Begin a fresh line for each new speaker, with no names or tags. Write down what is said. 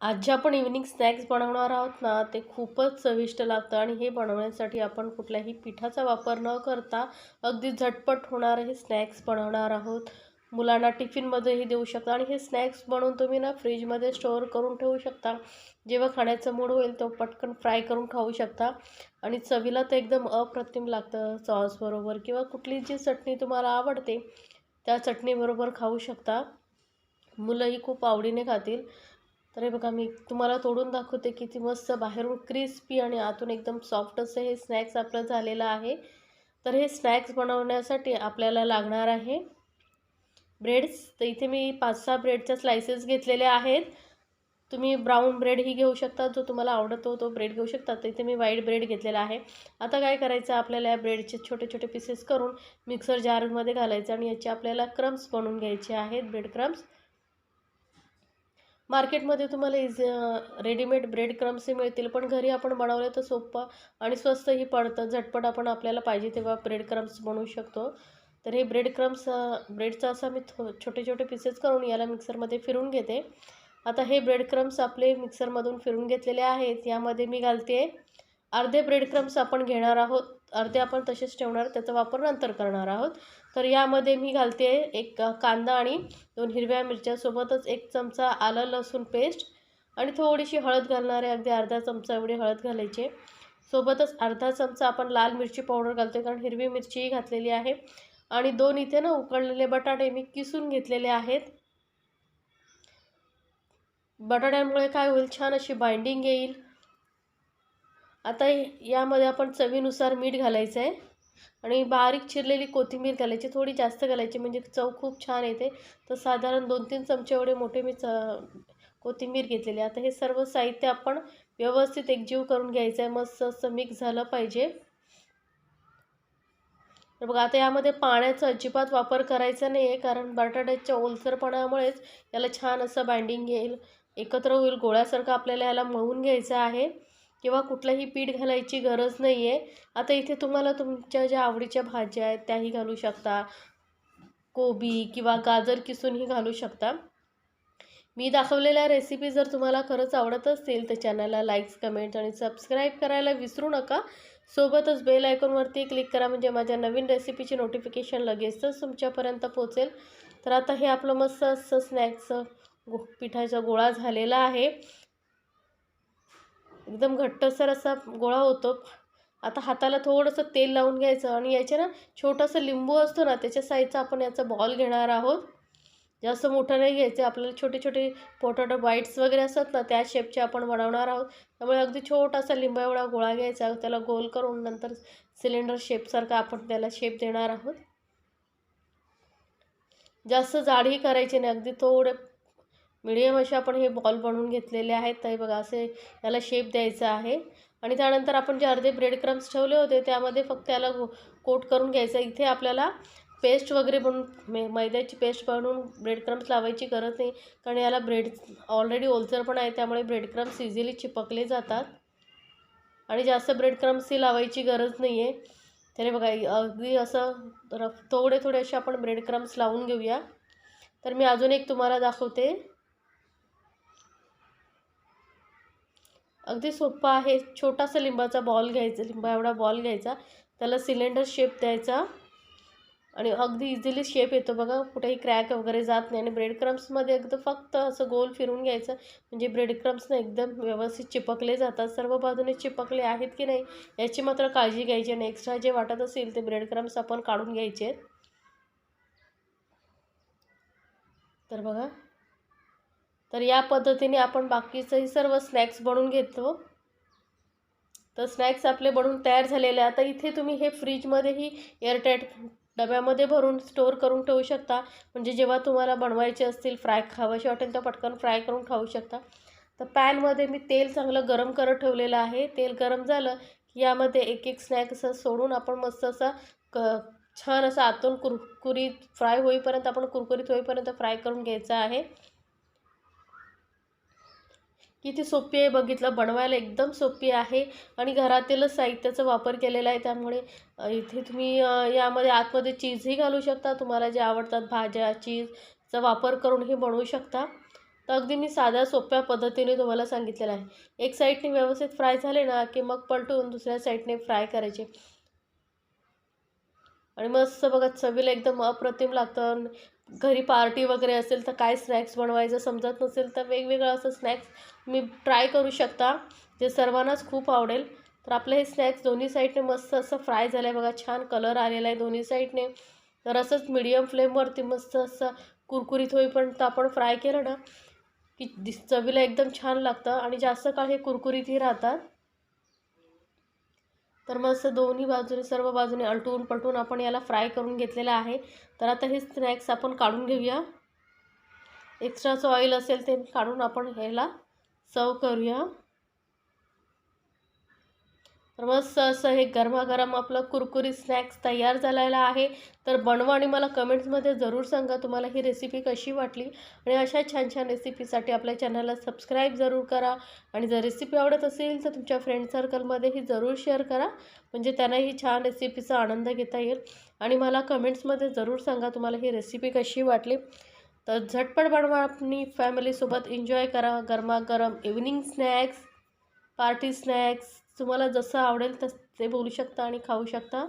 आज जे आपण इव्हनिंग स्नॅक्स बनवणार आहोत ना, ते खूपच चविष्ट लागतं आणि हे बनवण्यासाठी आपण कुठल्याही पिठाचा वापर न करता अगदी झटपट होणारे हे स्नॅक्स बनवणार आहोत. मुलांना टिफिनमध्येही देऊ शकता आणि हे स्नॅक्स बनवून तुम्ही ना फ्रीजमध्ये स्टोअर करून ठेवू शकता. जेव्हा खाण्याचा मूड होईल तेव्हा पटकन फ्राय करून खाऊ शकता आणि चवीला तर एकदम अप्रतिम लागतं. सॉसबरोबर किंवा कुठली जी चटणी तुम्हाला आवडते त्या चटणीबरोबर खाऊ शकता. मुलंही खूप आवडीने खातील. तर हे बघा, मी तुम्हाला तोडून दाखवते किती मस्त बाहेरून क्रिस्पी आणि आतून एकदम सॉफ्ट असं हे स्नॅक्स आपलं झालेलं आहे. तर हे स्नॅक्स बनवण्यासाठी आपल्याला लागणार आहे ब्रेड्स. तर इथे मी 5-6 ब्रेडच्या स्लायसेस घेतलेले आहेत. तुम्ही ब्राऊन ब्रेडही घेऊ शकता, जो तुम्हाला आवडतो तो ब्रेड घेऊ शकता. तर इथे मी व्हाईट ब्रेड घेतलेला आहे. आता काय करायचं, आपल्याला या ब्रेडचे छोटे छोटे पीसेस करून मिक्सर जारमध्ये घालायचं आणि याचे आपल्याला क्रम्स बनवून घ्यायचे आहेत, ब्रेड क्रम्स. मार्केटमध्ये तुम्हाला रेडीमेड ब्रेड क्रम्सही मिळतील, पण घरी आपण बनवलं तर सोपं आणि स्वस्तही पडतं. झटपट आपण आपल्याला पाहिजे तेव्हा ब्रेड क्रम्स बनवू शकतो. तर हे ब्रेड क्रम्स ब्रेडचा असा मी छोटे छोटे पीसेस करून याला मिक्सरमध्ये फिरून घेते. आता हे ब्रेड क्रम्स आपले मिक्सरमधून फिरून घेतलेले आहेत. यामध्ये मी घालते अर्धे ब्रेड क्रम्स आपण घेणार आहोत, अर्धे आपण तसेच ठेवणार, त्याचा वापर नंतर करणार आहोत. तर यामध्ये मी घालते एक कांदा आणि 2 हिरव्या मिरच्यासोबतच 1 चमचा आलं लसूण पेस्ट आणि थोडीशी हळद घालणार आहे. अगदी अर्धा चमचा एवढी हळद घालायची. सोबतच अर्धा चमचा आपण लाल मिरची पावडर घालतो, कारण हिरवी मिरचीही घातलेली आहे. आणि 2 इथे ना उकळलेले बटाटे मी किसून घेतलेले आहेत. बटाट्यांमुळे काय होईल, छान अशी बाइंडिंग येईल. आता यामध्ये आपण चवीनुसार मीठ घालायचं आहे आणि बारीक चिरलेली कोथिंबीर घालायची, थोडी जास्त घालायची म्हणजे चव खूप छान येते. तर साधारण 2-3 चमचे एवढे मोठे मी कोथिंबीर घेतलेली. आता हे सर्व साहित्य आपण व्यवस्थित एकजीव करून घ्यायचं आहे. मस्त असं मिक्स झालं पाहिजे. तर बघा, आता यामध्ये पाण्याचा अजिबात वापर करायचा नाही आहे, कारण बटाट्याच्या ओलसरपणामुळेच याला छान असं बाइंडिंग येईल, एकत्र होईल. गोळ्यासारखं आपल्याला याला मळून घ्यायचं आहे किंवा कुठलंही पीठ घालायची गरज नाही आहे. आता इथे तुम्हाला तुमच्या ज्या आवडीच्या भाज्या आहेत त्याही घालू शकता. कोबी किंवा गाजर किसूनही घालू शकता. मी दाखवलेल्या रेसिपी जर तुम्हाला खरंच आवडत असतील तर चॅनलला लाईक्स, कमेंट्स आणि सबस्क्राईब करायला विसरू नका. सोबतच बेल आयकॉनवरती क्लिक करा, म्हणजे माझ्या नवीन रेसिपीची नोटिफिकेशन लगेचच तुमच्यापर्यंत पोहोचेल. तर आता हे आपलं मस्त असं स्नॅक्स पिठाचा गोळा झालेला आहे. एकदम घट्टसर असा गोळा होतो. आता हाताला थोडंसं तेल लावून घ्यायचं आणि याचे ना छोटासा लिंबू असतो ना, त्याच्या साईजचा आपण याचा बॉल घेणार आहोत. जास्त मोठं नाही घ्यायचं. आपल्याला छोटे छोटे पोटॅटो बाईट्स वगैरे असतात ना, त्या शेपचे आपण बनवणार आहोत. त्यामुळे अगदी छोटासा लिंबा एवढा गोळा घ्यायचा, त्याला गोल करून नंतर सिलेंडर शेपसारखा आपण त्याला शेप देणार आहोत. जास्त जाडही करायची नाही, अगदी थोडे मिडियम असे आपण हे बॉल बनवून घेतलेले आहेत. तर बघा, असे याला शेप द्यायचा आहे. आणि त्यानंतर आपण जे अर्धे ब्रेड क्रम्स ठेवले होते त्यामध्ये फक्त याला कोट करून घ्यायचं. इथे आपल्याला पेस्ट वगैरे बनवून मैद्याची पेस्ट बनवून ब्रेड क्रम्स लावायची गरज नाही, कारण याला ब्रेड ऑलरेडी ओलसर पण आहे, त्यामुळे ब्रेड क्रम्स इझिली चिपकले जातात आणि जास्त ब्रेड क्रम्सही लावायची गरज नाही आहे. तरी बघा, अगदी असं थोडे थोडे असे आपण ब्रेड क्रम्स लावून घेऊया. तर मी अजून एक तुम्हाला दाखवते. अगदी सोपं आहे. छोटासा लिंबाचा बॉल घ्यायचा, लिंबा एवढा बॉल घ्यायचा, त्याला सिलेंडर शेप द्यायचा आणि अगदी इझिली शेप येतो बघा, कुठेही क्रॅक वगैरे जात नाही. आणि ब्रेड क्रम्समध्ये एकदम फक्त असं गोल फिरून घ्यायचं, म्हणजे ब्रेड क्रम्सना एकदम व्यवस्थित चिपकले जातात. सर्व बाजूने चिपकले आहेत की नाही याची मात्र काळजी घ्यायची नाही. एक्स्ट्रा जे वाटत असेल ते ब्रेड क्रम्स आपण काढून घ्यायचे. तर बघा, तर या पद्धतीने आपण बाकीचंही सर्व स्नॅक्स बनवून घेतो. तर स्नॅक्स आपले बनवून तयार झालेले आहे. आता इथे तुम्ही हे फ्रीजमध्येही एअरटाईट डब्यामध्ये भरून स्टोअर करून ठेवू शकता, म्हणजे जेव्हा तुम्हाला बनवायचे असतील, फ्राय खावायचे वाटेल तर पटकन फ्राय करून खाऊ शकता. तर पॅनमध्ये मी तेल चांगलं गरम करत ठेवलेलं आहे. तेल गरम झालं की यामध्ये एक एक स्नॅक असं सोडून आपण मस्त असा छान असा आतून कुरकुरीत फ्राय होईपर्यंत, आपण कुरकुरीत होईपर्यंत फ्राय करून घ्यायचं आहे. किती सोपी आहे बघितलं, बनवायला एकदम सोपी आहे आणि घरातीलच साहित्याचा वापर केलेला आहे. त्यामुळे इथे तुम्ही यामध्ये आतमध्ये चीजही घालू शकता. तुम्हाला जे आवडतात भाज्या, चीजचा वापर करून हे बनवू शकता. तर अगदी मी साध्या सोप्या पद्धतीने तुम्हाला सांगितलेलं आहे. एक साईडने व्यवस्थित फ्राय झाले ना की मग पलटून दुसऱ्या साईडने फ्राय करायचे आणि मस्त बघा चवीला एकदम अप्रतिम लागतं. घरी पार्टी वगैरे असेल तर काय स्नॅक्स बनवायचं समजत नसेल तर वेगवेगळं असं स्नॅक्स तुम्ही ट्राय करू शकता, जे सर्वांनाच खूप आवडेल. तर आपलं हे स्नॅक्स दोन्ही साईडने मस्त असं फ्राय झालं आहे बघा, छान कलर आलेला आहे दोन्ही साईडने. तर असंच मीडियम फ्लेमवरती मस्त असं कुरकुरीत होईपर्यंत आपण फ्राय केलं ना की चवीला एकदम छान लागतं आणि जास्त काळ हे कुरकुरीतही राहतात. तर मस्त दोन्ही बाजूने सर्व बाजूने अलटून पलटून आपण याला फ्राय करून घेतलेलं आहे. तर आता हे स्नॅक्स आपण काढून घेऊया. एक्स्ट्राचं ऑइल असेल ते काढून आपण ह्याला सर्व करूया. तर मस्त असं हे गरमागरम आपलं कुरकुरीत स्नॅक्स तयार झालेला आहे. तर बनवा आणि मला कमेंट्समध्ये जरूर सांगा तुम्हाला ही रेसिपी कशी वाटली. आणि अशा छान छान रेसिपीसाठी आपल्या चॅनलला सबस्क्राईब जरूर करा. आणि जर रेसिपी आवडत असेल तर तुमच्या फ्रेंड सर्कलमध्येही जरूर शेअर करा, म्हणजे त्यांनाही छान रेसिपीचा आनंद घेता येईल. आणि मला कमेंट्समध्ये जरूर सांगा तुम्हाला ही रेसिपी कशी वाटली. तर झटपट बनवा आणि फॅमिलीसोबत एन्जॉय करा. गरमागरम इव्हनिंग स्नॅक्स, पार्टी स्नॅक्स तुम्हाला जसं आवडेल तसं ते बोलू शकता आणि खाऊ शकता.